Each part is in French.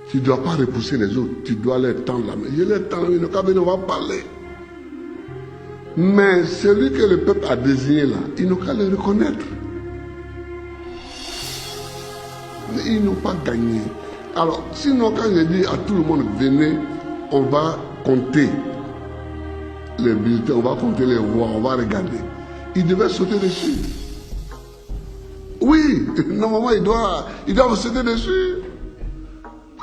Tu ne dois pas repousser les autres, tu dois leur tendre la main. Je leur tends la main, on va parler. Mais celui que le peuple a désigné là, ils n'ont qu'à le reconnaître. Mais ils n'ont pas gagné. Alors, sinon, quand je dis à tout le monde, venez, on va compter les bulletins, on va compter les voix, on va regarder. Ils devaient sauter dessus. Oui, normalement, ils doivent sauter dessus.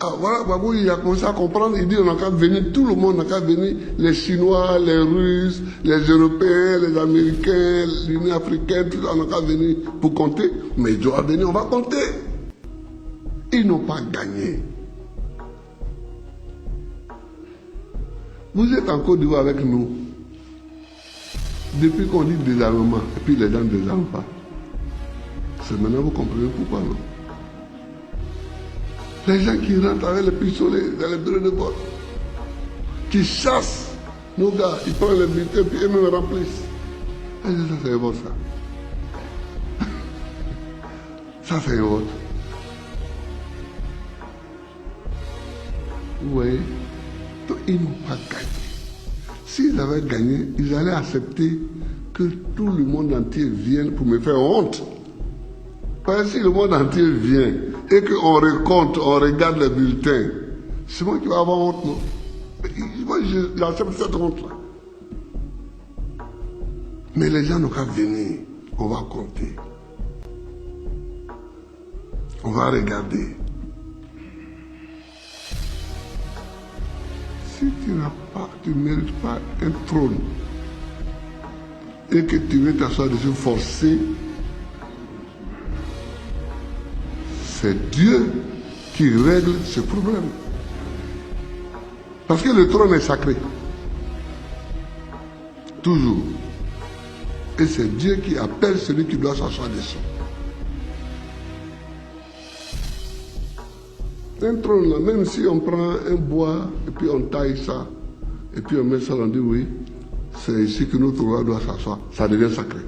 Ah, voilà, Babou, il a commencé à comprendre, il dit, on n'a qu'à venir, tout le monde n'a qu'à venir, les Chinois, les Russes, les Européens, les Américains, l'Union africaine, tout ça, on n'a qu'à venir pour compter. Mais ils doivent venir, on va compter. Ils n'ont pas gagné. Vous êtes en Côte d'Ivoire avec nous. Depuis qu'on dit désarmement, et puis les gens ne désarment pas. C'est maintenant vous comprenez pourquoi, non? Les gens qui rentrent avec les pistolets dans les bureaux de vote, qui chassent nos gars, ils prennent les bulletins puis eux-mêmes remplissent. Et ça, c'est un vote, ça. Ça, c'est un vote. Vous voyez? Donc, ils n'ont pas gagné. S'ils avaient gagné, ils allaient accepter que tout le monde entier vienne pour me faire honte. Parce que si le monde entier vient et qu'on recompte, on regarde les bulletins, c'est moi qui vais avoir honte, non? Moi, j'accepte cette honte-là. Mais les gens n'ont qu'à venir. On va compter. On va regarder. Si tu ne mérites pas un trône et que tu veux t'asseoir dessus forcé, c'est Dieu qui règle ce problème. Parce que le trône est sacré. Toujours. Et c'est Dieu qui appelle celui qui doit s'asseoir dessus. Un trône là, même si on prend un bois et puis on taille ça, et puis on met ça, on dit oui, c'est ici que notre roi doit s'asseoir, ça devient sacré.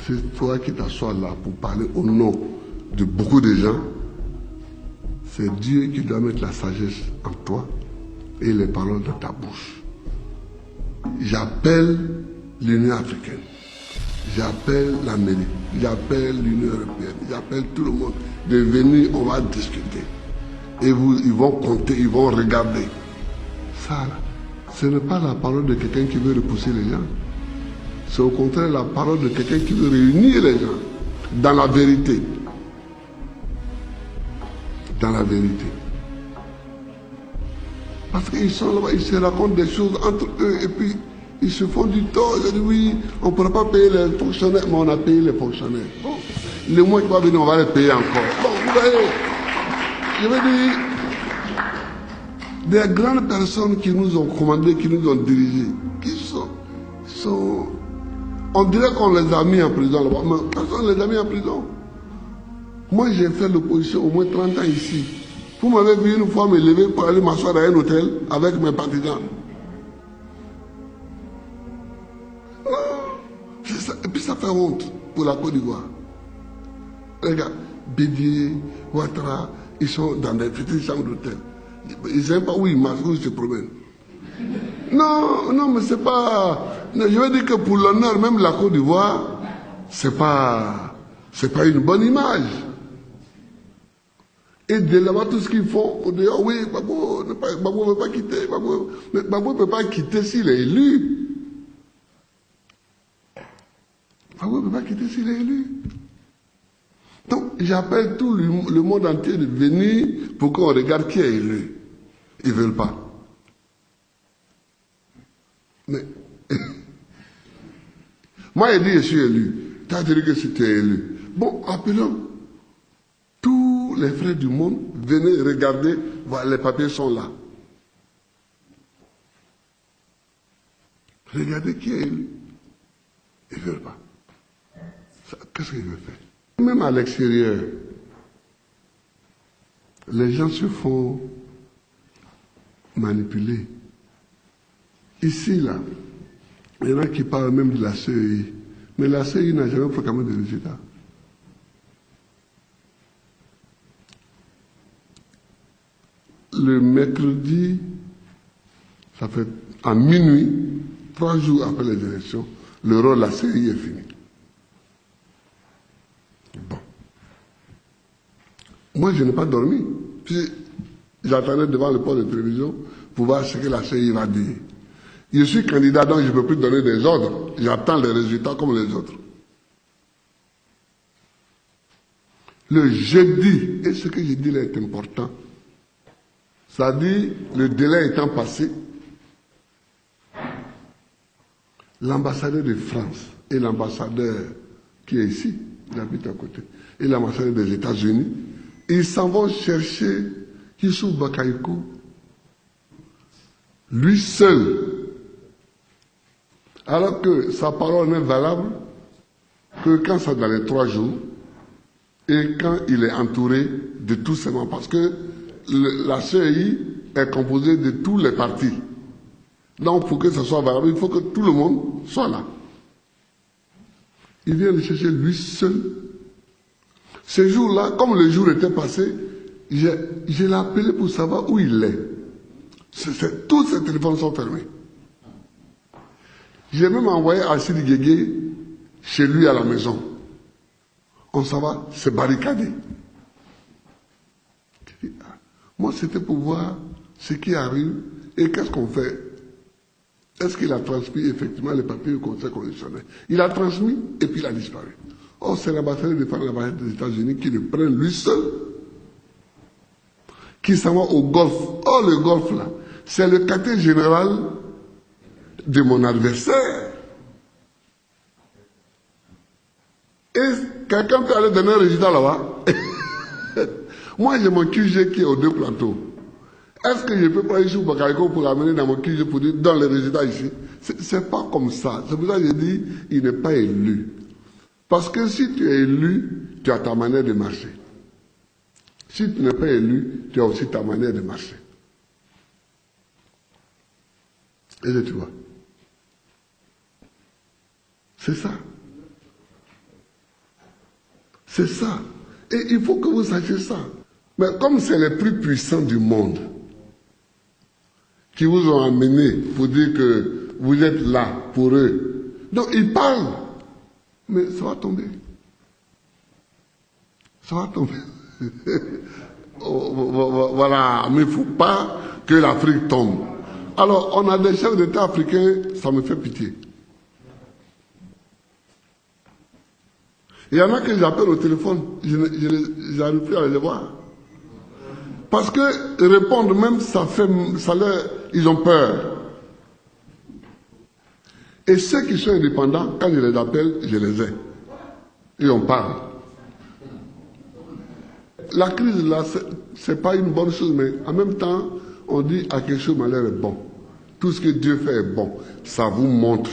C'est toi qui t'assois là pour parler au nom de beaucoup de gens. C'est Dieu qui doit mettre la sagesse en toi et les paroles dans ta bouche. J'appelle l'Union africaine. J'appelle l'Amérique, j'appelle l'Union européenne, j'appelle tout le monde de venir, on va discuter. Et ils vont compter, ils vont regarder. Ça, ce n'est pas la parole de quelqu'un qui veut repousser les gens. C'est au contraire la parole de quelqu'un qui veut réunir les gens dans la vérité. Dans la vérité. Parce qu'ils sont là-bas, ils se racontent des choses entre eux et puis ils se font du tort. Ils disent oui, on ne pourra pas payer les fonctionnaires, mais on a payé les fonctionnaires. Bon, les mois qui vont venir, on va les payer encore. Bon, vous voyez, je veux dire, des grandes personnes qui nous ont commandés, qui nous ont dirigés, qui sont on dirait qu'on les a mis en prison là-bas, mais personne ne les a mis en prison. Moi, j'ai fait l'opposition au moins 30 ans ici. Vous m'avez vu une fois me lever pour aller m'asseoir dans un hôtel avec mes partisans. Et puis ça fait honte pour la Côte d'Ivoire. Regarde, Bédier, Ouattara, ils sont dans des petites chambres d'hôtel. Ils ne savent pas où ils marchent, où ils se promènent. Non, mais c'est pas... Non, je veux dire que pour l'honneur, même la Côte d'Ivoire, c'est pas une bonne image. Et de là-bas, tout ce qu'ils font, on dit, oh oui, Gbagbo ne veut pas quitter. Gbagbo ne peut pas quitter s'il est élu. Gbagbo ne peut pas quitter s'il est élu. Donc, j'appelle tout le monde entier de venir pour qu'on regarde qui est élu. Ils ne veulent pas. Mais, moi, il dit, je suis élu. Tu as dit que si tu es élu. Bon, appelons tous les frères du monde, venez regarder, voilà, les papiers sont là. Regardez qui est élu. Ils ne veulent pas. Qu'est-ce qu'ils veulent faire? Même à l'extérieur, les gens se font manipuler. Ici, là, il y en a qui parlent même de la CEI. Mais la CEI n'a jamais proclamé de résultats. le mercredi, ça fait à minuit, 3 jours après les élections, le rôle de la CEI est fini. Bon. Moi, je n'ai pas dormi. Puis, j'attendais devant le poste de télévision pour voir ce que la CEI va dire. Je suis candidat, donc je ne peux plus donner des ordres. J'attends les résultats comme les autres. Le jeudi, et ce que je dis là est important, ça dit, le délai étant passé, l'ambassadeur de France et l'ambassadeur qui est ici, il habite à côté, et l'ambassadeur des États-Unis, ils s'en vont chercher Youssouf Bakayoko, lui seul, alors que sa parole n'est valable que quand ça dans les 3 jours et quand il est entouré de tous ses membres. Parce que la CEI est composée de tous les partis. Donc pour que ça soit valable, il faut que tout le monde soit là. Il vient le chercher lui seul. Ce jour-là, comme le jour était passé, je l'ai appelé pour savoir où il est. Tous ses téléphones sont fermés. J'ai même envoyé Assidi Guégué chez lui à la maison. On s'en va se barricader. Moi, c'était pour voir ce qui arrive et qu'est-ce qu'on fait. Est-ce qu'il a transmis effectivement les papiers au Conseil constitutionnel? Il a transmis et puis il a disparu. Oh, c'est l'ambassadeur de France, l'ambassadeur des États-Unis qui le prend lui seul, qui s'en va au golf. Oh, le golf là, c'est le quartier général de mon adversaire. Et quelqu'un peut aller donner un résultat là-bas. Moi, j'ai mon QG qui est aux 2 plateaux. Est-ce que je peux prendre Youssouf Bakayoko pour l'amener dans mon QG pour dire dans les résultats ici? C'est pas comme ça. C'est pour ça que je dis il n'est pas élu. Parce que si tu es élu, tu as ta manière de marcher. Si tu n'es pas élu, tu as aussi ta manière de marcher. Et tu vois. C'est ça. C'est ça. Et il faut que vous sachiez ça. Mais comme c'est les plus puissants du monde qui vous ont amené pour dire que vous êtes là pour eux, donc ils parlent. Mais ça va tomber. Ça va tomber. Voilà, mais il ne faut pas que l'Afrique tombe. Alors, on a des chefs d'État africains, ça me fait pitié. Il y en a que j'appelle au téléphone, je n'arrive plus à les voir. Parce que répondre même, ils ont peur. Et ceux qui sont indépendants, quand je les appelle, je les ai. Et on parle. La crise là, c'est pas une bonne chose, mais en même temps, on dit à quelque chose, malheur est bon. Tout ce que Dieu fait est bon. Ça vous montre